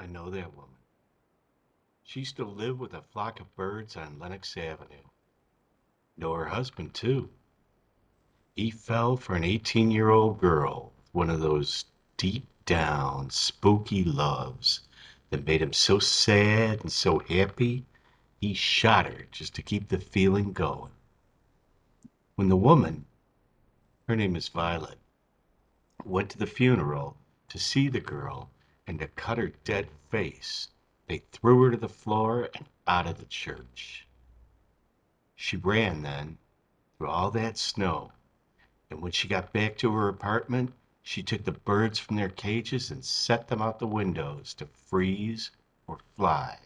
I know that woman. She used to live with a flock of birds on Lenox Avenue. Know her husband, too. He fell for an 18-year-old girl, one of those deep down, spooky loves that made him so sad and so happy, he shot her just to keep the feeling going. When the woman, her name is Violet, went to the funeral to see the girl and to cut her dead face, they threw her to the floor and out of the church. She ran then through all that snow, and when she got back to her apartment, she took the birds from their cages and set them out the windows to freeze or fly,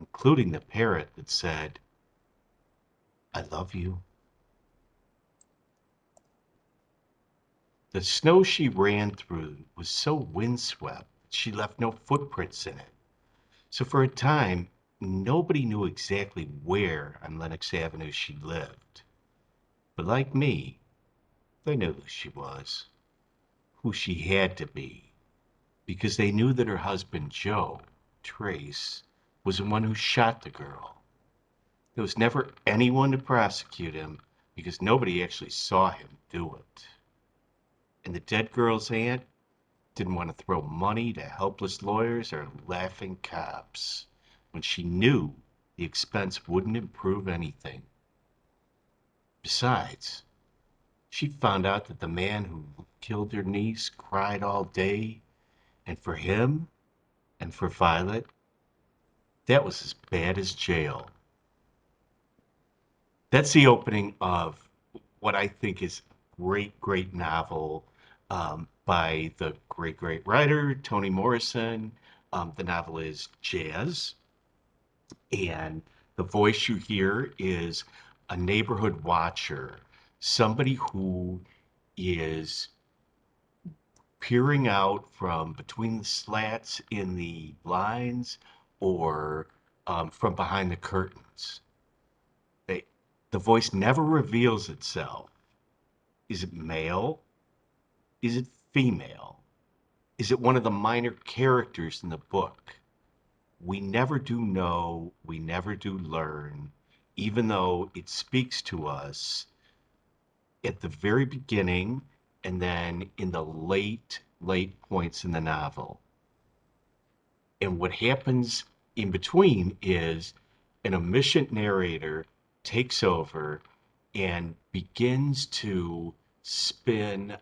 including the parrot that said, I love you. The snow she ran through was so windswept she left no footprints in it. So for a time, nobody knew exactly where on Lenox Avenue she lived. But like me, they knew who she was, who she had to be, because they knew that her husband, Joe, Trace, was the one who shot the girl. There was never anyone to prosecute him because nobody actually saw him do it. And the dead girl's aunt didn't want to throw money to helpless lawyers or laughing cops when she knew the expense wouldn't improve anything. Besides, she found out that the man who killed her niece cried all day, and for him and for Violet, that was as bad as jail. That's the opening of what I think is a great, great novel by the great, great writer, Toni Morrison. The novel is Jazz, and the voice you hear is a neighborhood watcher, somebody who is peering out from between the slats in the blinds or from behind the curtains. They, the voice never reveals itself. Is it male? Is it female? Is it one of the minor characters in the book? We never do know, we never do learn, even though it speaks to us at the very beginning and then in the late, late points in the novel. And what happens in between is an omniscient narrator takes over and begins to spin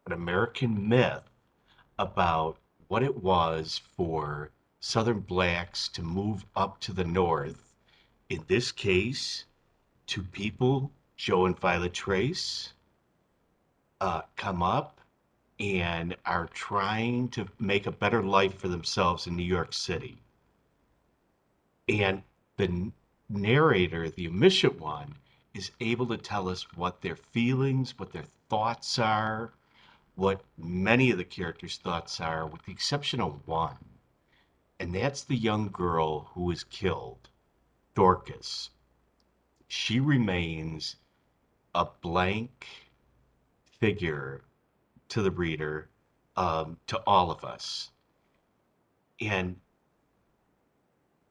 an American myth about what it was for Southern blacks to move up to the North. In this case, two people, Joe and Violet Trace, come up and are trying to make a better life for themselves in New York City. And the narrator, the omniscient one, is able to tell us what their feelings, what their thoughts are, what many of the characters' thoughts are, with the exception of one. And that's the young girl who was killed, Dorcas. She remains a blank figure to the reader, to all of us. And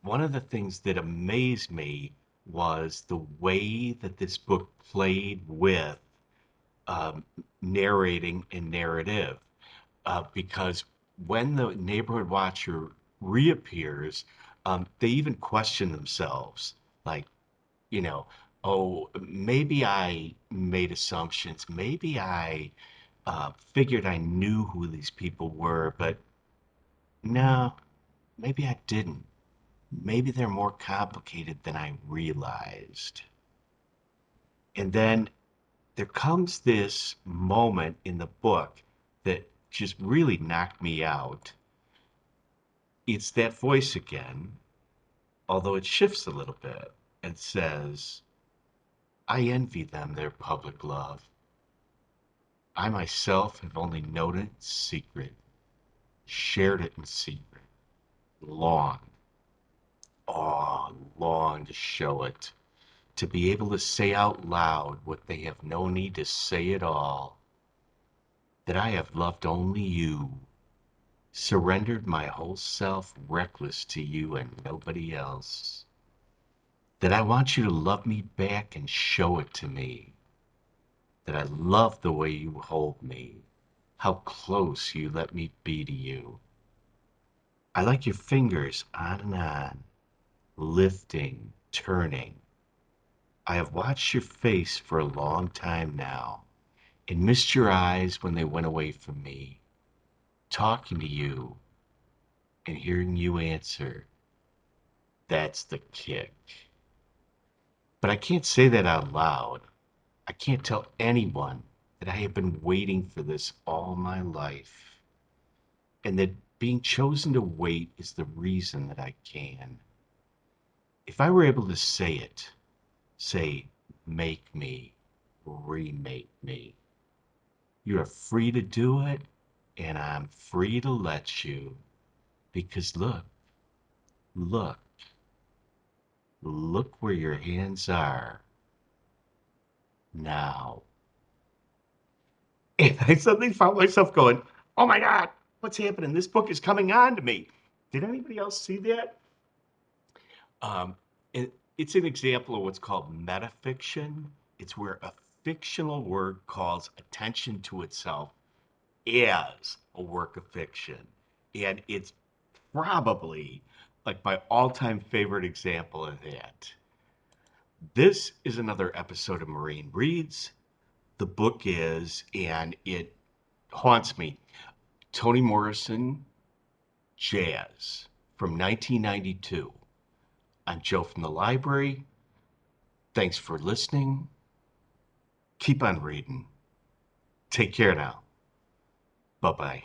one of the things that amazed me was the way that this book played with um, narrating and narrative. Because when the neighborhood watcher reappears, they even question themselves, like, you know, oh, maybe I made assumptions, maybe I figured I knew who these people were, but no, maybe I didn't. Maybe they're more complicated than I realized. And then there comes this moment in the book that just really knocked me out. It's that voice again, although it shifts a little bit and says, I envy them their public love. I myself have only known it in secret, shared it in secret, long, long to show it, to be able to say out loud what they have no need to say at all, that I have loved only you, Surrendered my whole self reckless to you and nobody else. That I want you to love me back and show it to me. That I love the way you hold me, how close you let me be to you. I like your fingers on and on, lifting, turning. I have watched your face for a long time now and missed your eyes when they went away from me. Talking to you and hearing you answer, that's the kick. But I can't say that out loud. I can't tell anyone that I have been waiting for this all my life, and that being chosen to wait is the reason that I can. If I were able to say it, say, make me, remake me, you are free to do it, and I'm free to let you. Because look, look where your hands are now. And I suddenly found myself going, oh my God, what's happening? This book is coming on to me. Did anybody else see that? Um, it, it's an example of what's called metafiction. It's where a fictional work calls attention to itself as a work of fiction. And it's probably like my all-time favorite example of that. This is another episode of Moraine Reads. The book is, and it haunts me, Toni Morrison, Jazz from 1992. I'm Joe from the library. Thanks for listening. Keep on reading. Take care now. Bye bye.